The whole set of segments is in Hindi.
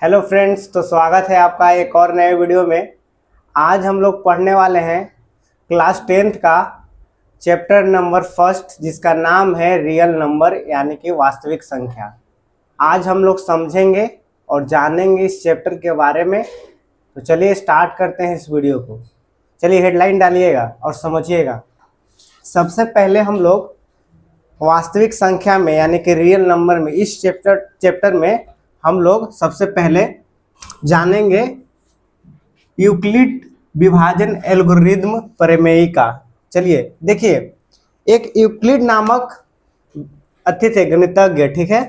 हेलो फ्रेंड्स, तो स्वागत है आपका एक और नए वीडियो में। आज हम लोग पढ़ने वाले हैं क्लास 10th का चैप्टर नंबर फर्स्ट, जिसका नाम है रियल नंबर यानी कि वास्तविक संख्या। आज हम लोग समझेंगे और जानेंगे इस चैप्टर के बारे में। तो चलिए स्टार्ट करते हैं इस वीडियो को। चलिए हेडलाइन डालिएगा और समझिएगा। सबसे पहले हम लोग वास्तविक संख्या में यानी कि रियल नंबर में इस चैप्टर में हम लोग सबसे पहले जानेंगे यूक्लिड विभाजन एल्गोरिदम प्रमेय का। चलिए देखिए, एक यूक्लिड नामक अति थे गणितज्ञ, ठीक है।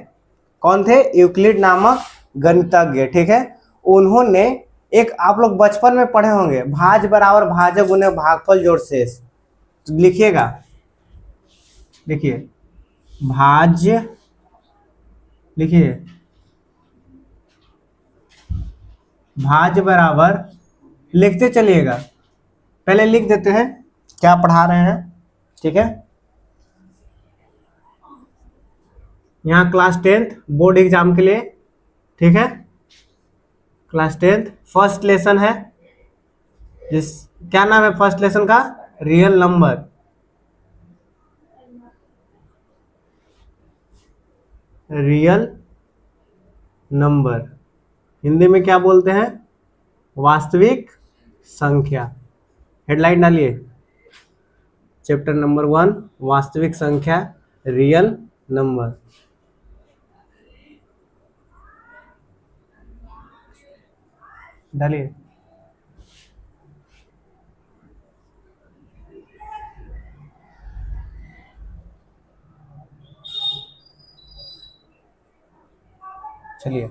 कौन थे? यूक्लिड नामक गणितज्ञ, ठीक है। उन्होंने एक, आप लोग बचपन में पढ़े होंगे, भाज बराबर भाजक गुने भागफल जोड़ शेष। तो लिखिएगा, देखिए भाज्य, लिखिए भाज्य बराबर, लिखते चलिएगा। पहले लिख देते हैं क्या पढ़ा रहे हैं, ठीक है। यहाँ क्लास 10th बोर्ड एग्जाम के लिए, ठीक है। क्लास 10th फर्स्ट लेसन है, जिस क्या नाम है फर्स्ट लेसन का? Real number. Real number Hindi में क्या बोलते हैं? वास्तविक संख्या। हेडलाइन डालिए, चैप्टर नंबर 1 वास्तविक संख्या रियल नंबर। डालिए। चलिए,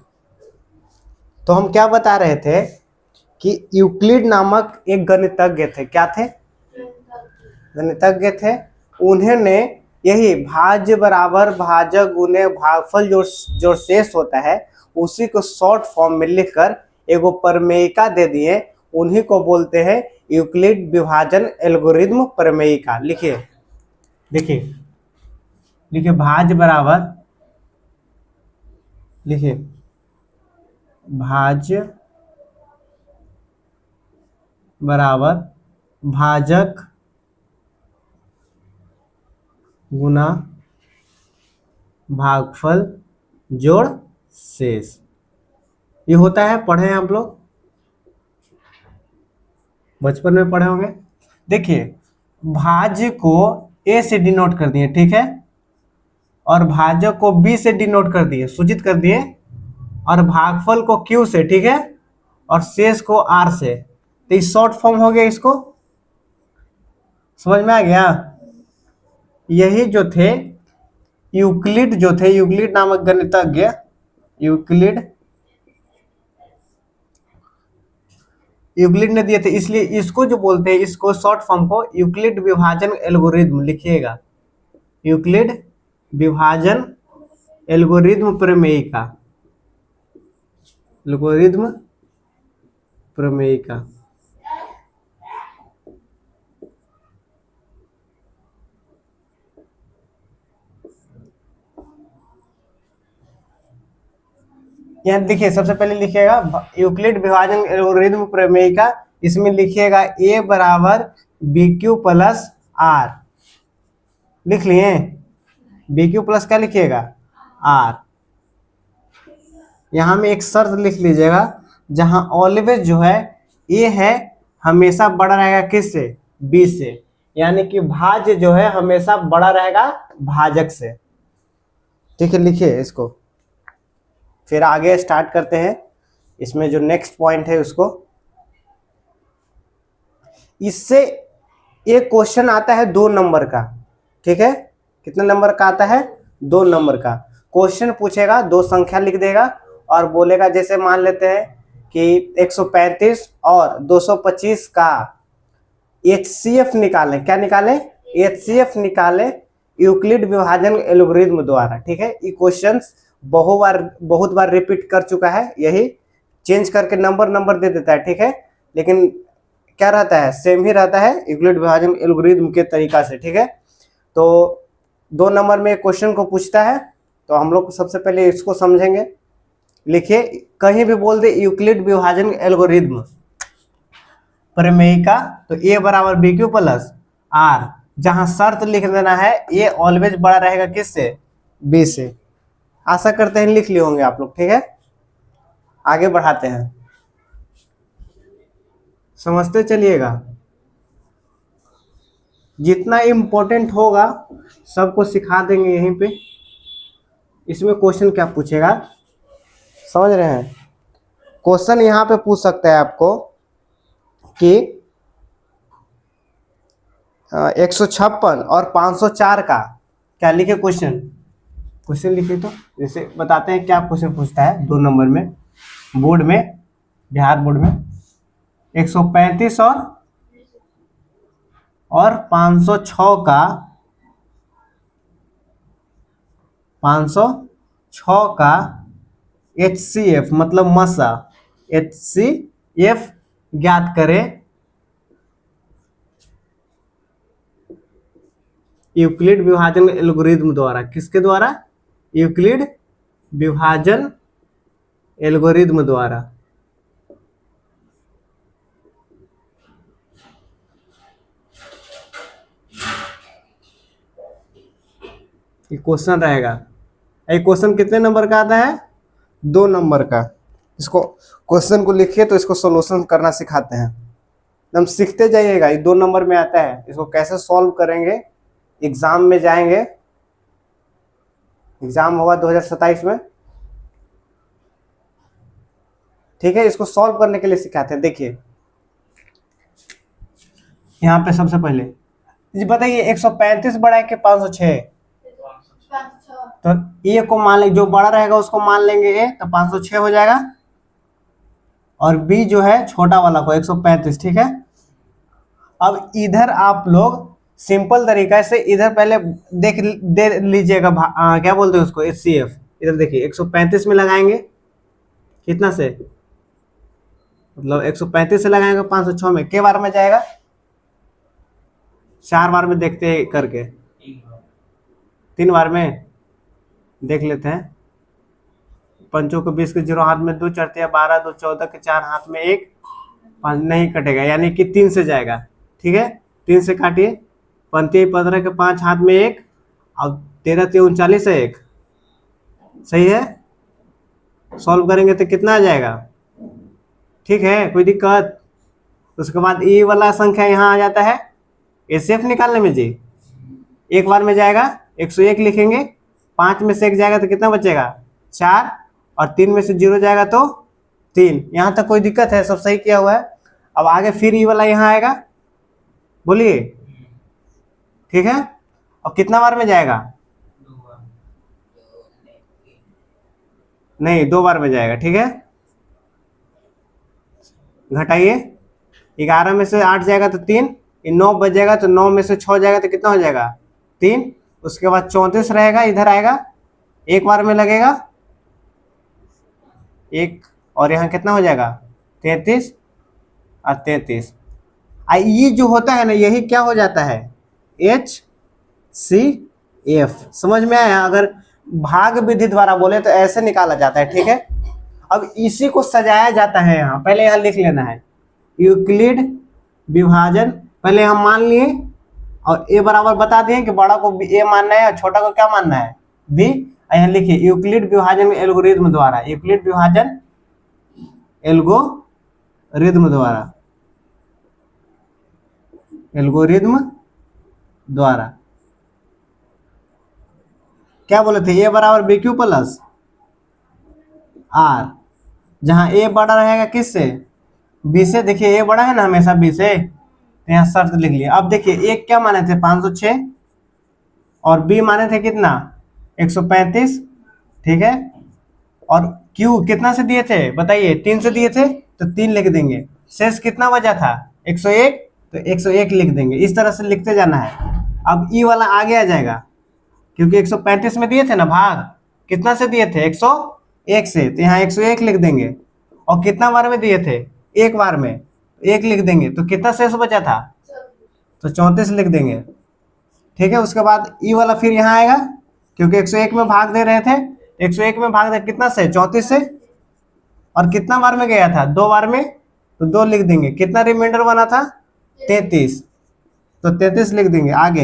तो हम क्या बता रहे थे कि यूक्लिड नामक एक गणितज्ञ थे। क्या थे? गणितज्ञ थे। उन्होंने यही भाज्य बराबर भाजक गुने भागफल जो शेष होता है, उसी को शॉर्ट फॉर्म में लिखकर एगो प्रमेयिका दे दिए। उन्हीं को बोलते हैं यूक्लिड विभाजन एल्गोरिदम प्रमेयिका। लिखिए, देखिए लिखिए भाज्य बराबर, लिखिए भाज्य बराबर भाजक गुना भागफल जोड़ शेष। ये होता है, पढ़े हैं आप लोग, बचपन में पढ़े होंगे। देखिए भाज्य को ए से डिनोट कर दिए, ठीक है, और भाजक को बी से डिनोट कर दिए, सूचित कर दिए, और भागफल को क्यू से, ठीक है, और शेष को आर से। तो ये शॉर्ट फॉर्म हो गया। इसको समझ में आ गया? यही जो थे यूक्लिड, जो थे यूक्लिड नामक गणितज्ञ, यूक्लिड ने दिए थे, इसलिए इसको जो बोलते हैं, इसको शॉर्ट फॉर्म को यूक्लिड विभाजन एल्गोरिदम लिखिएगा। यूक्लिड विभाजन एल्गोरिदम प्रमेयिका, एल्गोरिदम प्रमेयिका। यहाँ देखिए, सबसे पहले लिखिएगा यूक्लिड विभाजन एल्गोरिदम प्रमेयिका। इसमें लिखिएगा ए बराबर बी क्यू प्लस आर। लिख लिए? बी क्यू प्लस क्या लिखिएगा? आर। यहाँ में एक शर्त लिख लीजिएगा, जहां ऑलवेज जो है ए है हमेशा बड़ा रहेगा किससे? बी से। यानी कि भाज्य जो है हमेशा बड़ा रहेगा भाजक से, ठीक है। लिखिए इसको, फिर आगे स्टार्ट करते हैं। इसमें जो नेक्स्ट पॉइंट है उसको, इससे एक क्वेश्चन आता है 2 नंबर का, ठीक है। कितने नंबर का आता है? 2 नंबर का क्वेश्चन पूछेगा। 2 संख्या लिख देगा और बोलेगा, जैसे मान लेते हैं कि 135 और 225 का HCF निकालें। क्या निकालें? HCF निकालें यूक्लिड विभाजन एल्गोरिदम द्वारा, ठीक है। ये क्वेश्चन बहुत बार रिपीट कर चुका है। यही चेंज करके नंबर दे देता है, ठीक है, लेकिन क्या रहता है? सेम ही रहता है यूक्लिड विभाजन एल्गोरिदम के तरीका से, ठीक है। तो 2 नंबर में क्वेश्चन को पूछता है, तो हम लोग सबसे पहले इसको समझेंगे। लिखिए, कहीं भी बोल दे यूक्लिड विभाजन एल्गोरिथ्म प्रमेयिका, तो ए बराबर बी क्यू प्लस आर, जहां शर्त लिख देना है ए ऑलवेज बड़ा रहेगा किससे, बी से। आशा करते हैं लिख लिए होंगे आप लोग, ठीक है। आगे बढ़ाते हैं, समझते चलिएगा, जितना इम्पोर्टेंट होगा सबको सिखा देंगे यहीं पे। इसमें क्वेश्चन क्या पूछेगा, समझ रहे हैं। क्वेश्चन यहाँ पे पूछ सकता है आपको कि 156 और 504 का क्या लिखे क्वेश्चन, क्वेश्चन लिखे तो जैसे बताते हैं क्या क्वेश्चन पूछता है 2 नंबर में बोर्ड में, बिहार बोर्ड में। 135 और 506 का 506 का HCF मतलब मसा, HCF ज्ञात करें यूक्लिड विभाजन एल्गोरिथ्म द्वारा। किसके द्वारा, यूक्लिड विभाजन एल्गोरिथ्म द्वारा। ये क्वेश्चन रहेगा। ये क्वेश्चन कितने नंबर का आता है, 2 नंबर का। इसको क्वेश्चन को लिखिए तो इसको सॉल्यूशन करना सिखाते हैं, एकदम सीखते जाइएगा। ये 2 नंबर में आता है, इसको कैसे सॉल्व करेंगे, एग्जाम में जाएंगे, एग्जाम होगा 2027 में, ठीक है। इसको सॉल्व करने के लिए सिखाते हैं। देखिए यहाँ पे सबसे पहले जी बताइए 135 बड़ा है कि 506, तो ए को मान लेंगे, जो बड़ा रहेगा उसको मान लेंगे ए, तो 506 हो जाएगा, और बी जो है छोटा वाला को 135, ठीक है। अब इधर आप लोग सिंपल तरीका से इधर पहले दे लीजिएगा, क्या बोलते हैं उसको, HCF। इधर देखिए 135 में लगाएंगे, कितना से, मतलब 135 से लगाएंगे 506 में, के बार में जाएगा, 4 बार में देखते करके, 3 बार में देख लेते हैं। 5 को 20 के 0 हाथ में 2 चढ़ते हैं, 12 2 14 के 4 हाथ में 1, 5 नहीं कटेगा, यानी कि 3 से जाएगा, ठीक है। 3 से काटिए, 15 के 5 हाथ में 1, और 13 39 है 1, सही है। सॉल्व करेंगे तो कितना आ जाएगा, ठीक है, कोई दिक्कत। उसके बाद ये वाला संख्या यहाँ आ जाता है HCF निकालने में जी, एक बार में जाएगा 101 लिखेंगे, 5 में से 1 जाएगा तो कितना बचेगा 4, और 3 में से 0 जाएगा तो 3। यहाँ तक कोई दिक्कत है, सब सही किया हुआ है। अब आगे फिर ये वाला यहाँ आएगा, बोलिए, ठीक है। अब कितना बार में जाएगा, नहीं 2 बार में जाएगा, ठीक है। घटाइए, 11 में से 8 जाएगा तो 3, 9 बच जाएगा तो 9 में से 6 जाएगा तो कितना हो जाएगा 3। उसके बाद 34 रहेगा, इधर आएगा, एक बार में लगेगा 1, और यहाँ कितना हो जाएगा 33 और 33। ये जो होता है ना, यही क्या हो जाता है HCF। समझ में आया, अगर भाग विधि द्वारा बोले तो ऐसे निकाला जाता है, ठीक है। अब इसी को सजाया जाता है, यहाँ पहले यहाँ लिख लेना है यूक्लिड विभाजन, पहले हम मान लिए, और ए बराबर बता दिए कि बड़ा को ए मानना है और छोटा को क्या मानना है बी। यहाँ लिखिए यूक्लिड विभाजन एल्गोरिथ्म द्वारा, यूक्लिड विभाजन एल्गोरिथ्म द्वारा, एल्गोरिथ्म द्वारा क्या बोले थे, ए बराबर बी क्यू प्लस आर, जहां ए बड़ा रहेगा किससे, बी से। देखिए ए बड़ा है ना हमेशा बी से, तो यहाँ शर्त लिख लिया। अब देखिए एक क्या माने थे 506, और बी माने थे कितना 135, ठीक है। और क्यू कितना से दिए थे बताइए, 3 से दिए थे तो 3 लिख देंगे। शेष कितना बचा था 101, तो 101 लिख देंगे। इस तरह से लिखते जाना है। अब ई वाला आगे आ जाएगा, क्योंकि 135 में दिए थे ना भाग, कितना से दिए थे 101 से, तो यहाँ 101 लिख देंगे। और कितना बार में दिए थे, एक बार में, 1 लिख देंगे। तो कितना शेष बचा था, तो 34 लिख देंगे, ठीक है। उसके बाद ई वाला फिर यहाँ आएगा, क्योंकि 101 में भाग दे रहे थे, 101 में भाग दे कितना से 34 से, और कितना बार में गया था, 2 बार में, तो 2 लिख देंगे। कितना रिमाइंडर बना था, 33, तो 33 लिख देंगे। आगे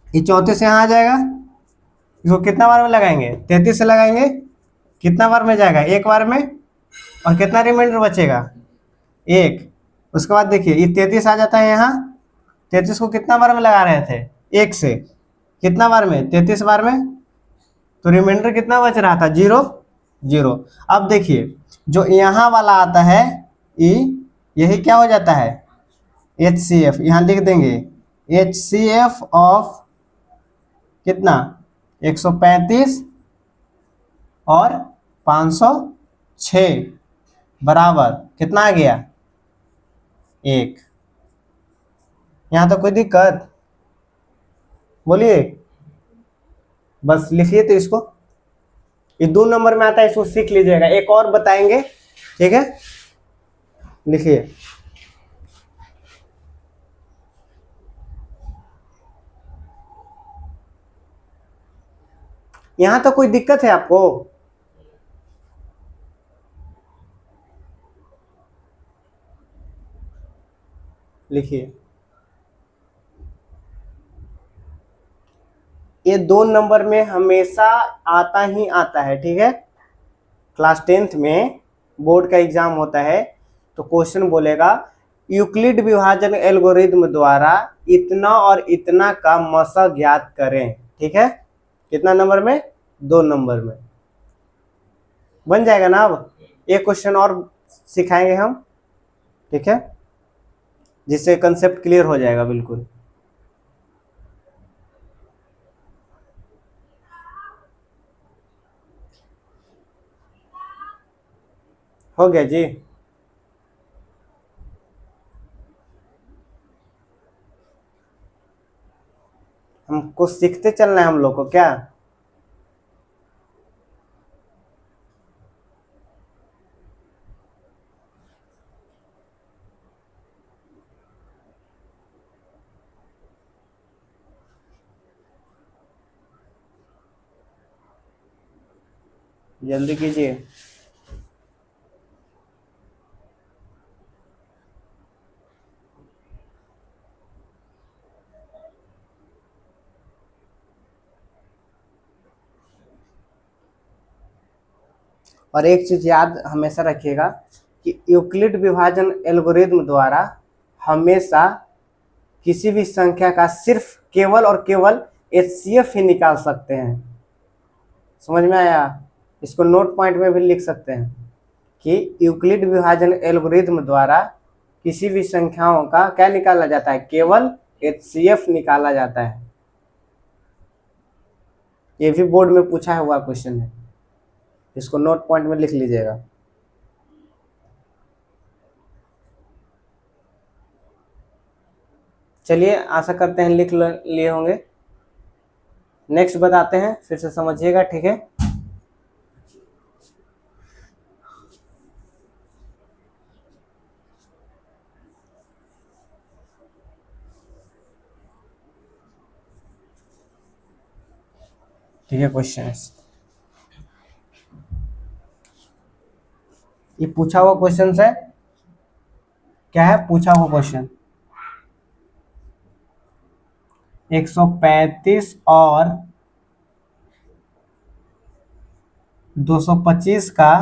ये 34 यहाँ आ जाएगा, इसको कितना बार में लगाएंगे, 33 से लगाएंगे, कितना बार में जाएगा, 1 बार में, और कितना रिमाइंडर बचेगा, 1। उसके बाद देखिए ये 33 आ जाता है यहाँ, 33 को कितना बार में लगा रहे थे, 1 से, कितना बार में, 33 बार में, तो रिमाइंडर कितना बच रहा था, 0 0। अब देखिए जो यहाँ वाला आता है ई, यही क्या हो जाता है, HCF, यहाँ लिख देंगे HCF ऑफ कितना, 135 और 506 बराबर कितना आ गया, 1। यहाँ तो कोई दिक्कत, बोलिए, बस लिखिए। तो इसको, ये 2 नंबर में आता है, इसको सीख लीजिएगा। एक और बताएंगे, ठीक है, लिखिए। यहां तो कोई दिक्कत है आपको, लिखिए। ये 2 नंबर में हमेशा आता ही आता है, ठीक है। क्लास 10th में बोर्ड का एग्जाम होता है, तो क्वेश्चन बोलेगा यूक्लिड विभाजन एल्गोरिथ्म द्वारा इतना और इतना का मसा ज्ञात करें, ठीक है। कितना नंबर में, 2 नंबर में बन जाएगा ना। अब एक क्वेश्चन और सिखाएंगे हम, ठीक है, जिससे कंसेप्ट क्लियर हो जाएगा बिल्कुल। हो गया जी। हमको सीखते चलना है हम लोग को, क्या। जल्दी कीजिए। और एक चीज याद हमेशा रखिएगा कि यूक्लिड विभाजन एल्गोरिथ्म द्वारा हमेशा किसी भी संख्या का सिर्फ केवल और केवल HCF ही निकाल सकते हैं। समझ में आया। इसको नोट पॉइंट में भी लिख सकते हैं कि यूक्लिड विभाजन एल्गोरिथ्म द्वारा किसी भी संख्याओं का क्या निकाला जाता है, केवल HCF निकाला जाता है। ये भी बोर्ड में पूछा हुआ क्वेश्चन है, इसको नोट पॉइंट में लिख लीजिएगा। चलिए, आशा करते हैं लिख लिए होंगे। नेक्स्ट बताते हैं, फिर से समझिएगा, ठीक है। ठीक है, क्वेश्चन ये पूछा हुआ क्वेश्चन है, क्या है पूछा हुआ क्वेश्चन, 135 और 225 का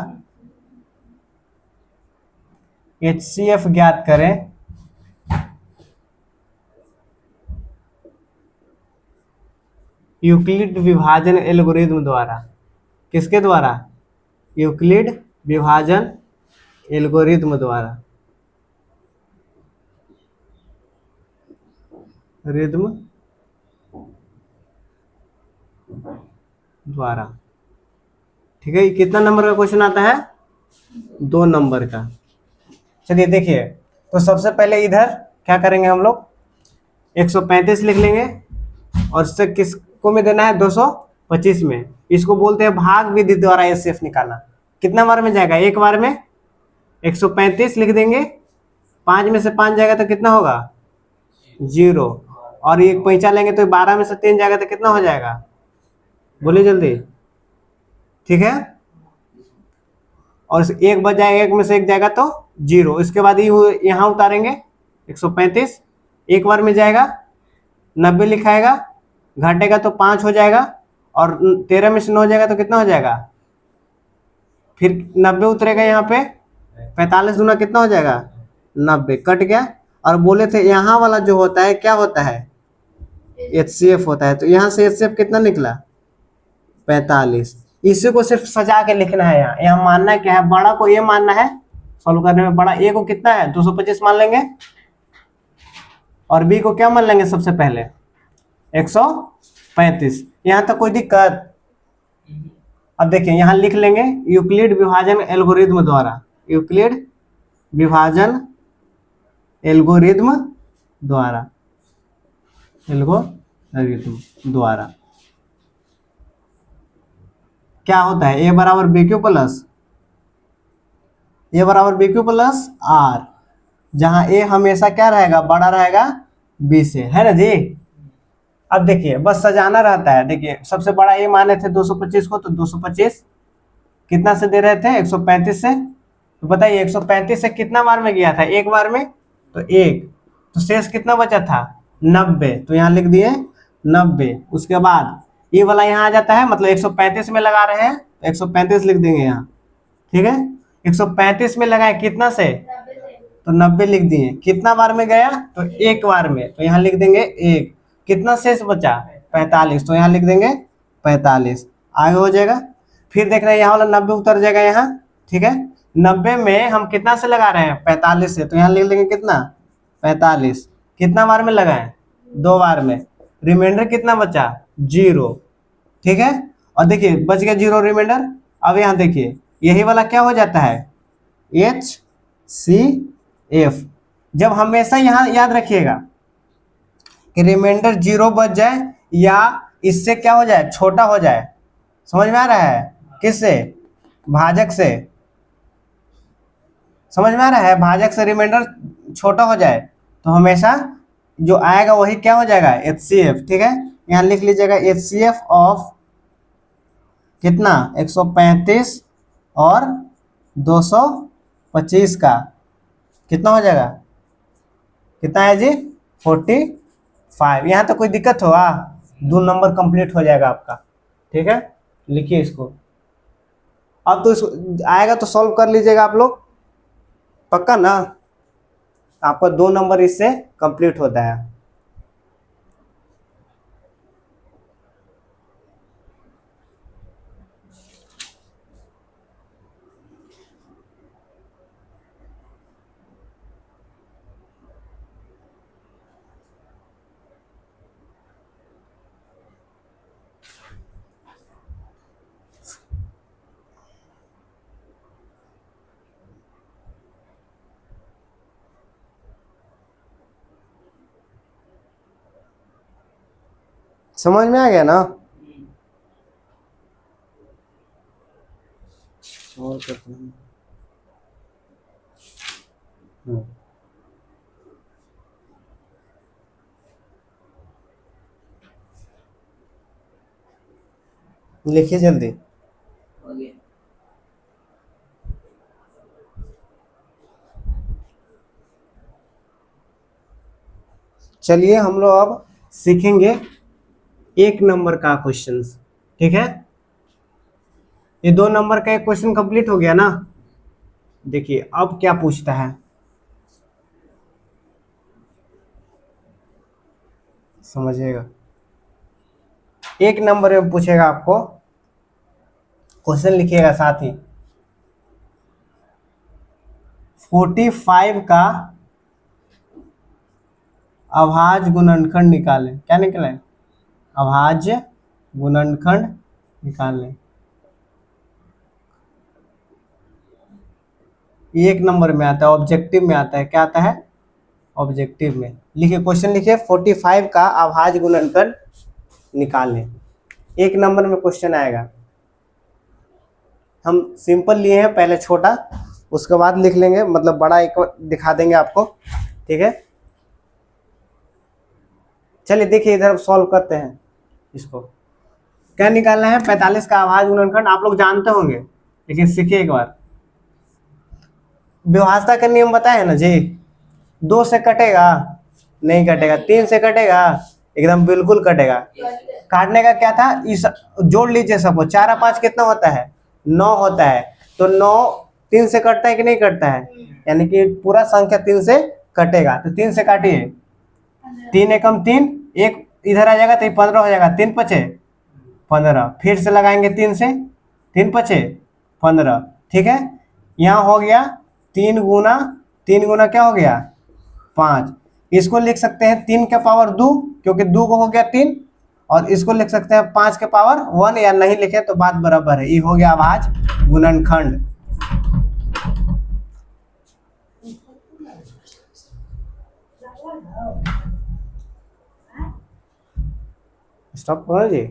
HCF ज्ञात करें यूक्लिड विभाजन एल्गोरिथ्म द्वारा। किसके द्वारा, यूक्लिड विभाजन एल्गोरिथ्म द्वारा, रिद्म द्वारा, ठीक है। कितना नंबर का क्वेश्चन आता है, 2 नंबर का। चलिए देखिए, तो सबसे पहले इधर क्या करेंगे हम लोग, 135 लिख लेंगे, और इससे किसको में देना है, 225 में। इसको बोलते हैं भाग विधि द्वारा HCF निकालना। कितना बार में जाएगा, 1 बार में। 135 लिख देंगे, 5 में से 5 जाएगा तो कितना होगा, 0। और ये पैंचा लेंगे तो 12 में से 3 जाएगा तो कितना हो जाएगा, बोलिए जल्दी, ठीक है। और एक बच जाएगा, एक में से एक जाएगा तो 0। इसके बाद ये यहाँ उतारेंगे 135, एक बार में जाएगा 90 लिखाएगा, घटेगा तो 5 हो जाएगा, और 13 में से 9 हो जाएगा तो कितना हो जाएगा, फिर 90 उतरेगा यहाँ पे, 45 दूना कितना हो जाएगा 90, कट गया। और बोले थे यहाँ वाला जो होता है क्या होता है, HCF होता है, तो यहाँ से HCF कितना निकला 45। इसी को सिर्फ सजा के लिखना है। यहाँ मानना क्या है, बड़ा को ये मानना है, सॉल्व करने में बड़ा ए को कितना है 225 मान लेंगे, और बी को क्या मान लेंगे सबसे पहले 135। यहाँ तक कोई दिक्कत। अब देखिए यहाँ लिख लेंगे यूक्लिड विभाजन एल्गोरिथ्म द्वारा, यूक्लिड विभाजन एल्गोरिथ्म द्वारा, एल्गोरिथ्म द्वारा क्या होता है, ए बराबर बी क्यू प्लस आर, जहां ए हमेशा क्या रहेगा, बड़ा रहेगा बी से, है ना जी। अब देखिए बस सजाना रहता है। देखिए सबसे बड़ा ए माने थे 225 को, तो 225 कितना से दे रहे थे 135 से, तो बताइए 135 से कितना बार में गया था, एक बार में, तो एक, तो शेष कितना बचा था 90, तो यहाँ लिख दिए 90। उसके बाद ये वाला यहाँ आ जाता है, मतलब 135 में लगा रहे हैं तो 135 लिख देंगे यहाँ, ठीक है। 135 में लगाए कितना से, तो 90 लिख दिए। कितना बार में गया, तो एक बार में, तो यहाँ लिख देंगे एक। कितना शेष बचा 45, तो यहाँ लिख देंगे 45, आगे हो जाएगा। फिर देख रहे हैं यहाँ वाला 90 उतर जाएगा यहाँ, ठीक है। 90 में हम कितना से लगा रहे हैं 45 से, तो यहाँ लिख देंगे कितना 45। कितना बार में लगाए, 2 बार में, रिमाइंडर कितना बचा 0, ठीक है। और देखिए बच गया 0 रिमाइंडर। अब यहाँ देखिए यही वाला क्या हो जाता है HCF। जब हमेशा यहाँ याद रखिएगा कि रिमाइंडर 0 बच जाए या इससे क्या हो जाए, छोटा हो जाए, समझ में आ रहा है, किससे, भाजक से, समझ में आ रहा है, भाजक से रिमाइंडर छोटा हो जाए तो हमेशा जो आएगा वही क्या हो जाएगा HCF, ठीक है। यहाँ लिख लीजिएगा HCF ऑफ कितना 135 और 225 का कितना हो जाएगा, कितना है जी 45। यहाँ तो कोई दिक्कत होगा, 2 नंबर कंप्लीट हो जाएगा आपका, ठीक है। लिखिए इसको। अब तो इसको आएगा तो सॉल्व कर लीजिएगा आप लोग, पक्का ना, आपका 2 नंबर इससे कंप्लीट होता है। समझ में आ गया ना। और लिखिए जल्दी। चलिए हम लोग अब सीखेंगे 1 नंबर का क्वेश्चन, ठीक है। ये 2 नंबर का एक क्वेश्चन कंप्लीट हो गया ना। देखिए अब क्या पूछता है, समझिएगा। 1 नंबर में पूछेगा आपको, क्वेश्चन लिखिएगा साथ ही, 45 का अभाज्य गुणनखंड निकालें। क्या निकालें, अभाज्य गुणनखंड निकालें। 1 नंबर में आता है, ऑब्जेक्टिव में आता है, क्या आता है ऑब्जेक्टिव में। लिखिए क्वेश्चन, लिखिए 45 का अभाज्य गुणनखंड निकालें। 1 नंबर में क्वेश्चन आएगा। हम सिंपल लिए हैं, पहले छोटा, उसके बाद लिख लेंगे, मतलब बड़ा एक दिखा देंगे आपको, ठीक है। चलिए देखिए इधर सॉल्व करते हैं इसको। क्या निकालना है, 45 का अभाज्य गुणनखंड। आप लोग जानते होंगे लेकिन सीखिए एक बार। व्यवस्था का नियम बताए है ना जी। 2 से कटेगा नहीं कटेगा, 3 से कटेगा एकदम बिल्कुल कटेगा। काटने का क्या था, इस जोड़ लीजिए सबको, 4 और 5 कितना होता है, 9 होता है। तो 9 3 से कटता है कि नहीं कटता है, यानी कि पूरा संख्या 3 से कटेगा। तो 3 से काटिए, 3 एकम 3, एक इधर आ जाएगा तो 15 हो जाएगा, 3 पचे 15। फिर से लगाएंगे 3 से, 3 पचे 15, ठीक है। यहाँ हो गया 3 गुना क्या हो गया 5। इसको लिख सकते हैं 3 के पावर 2, क्योंकि 2 को हो गया 3। और इसको लिख सकते हैं 5 के पावर 1, या नहीं लिखे तो बात बराबर है। ये हो गया आज गुणनखंड। स्टॉप करो जी।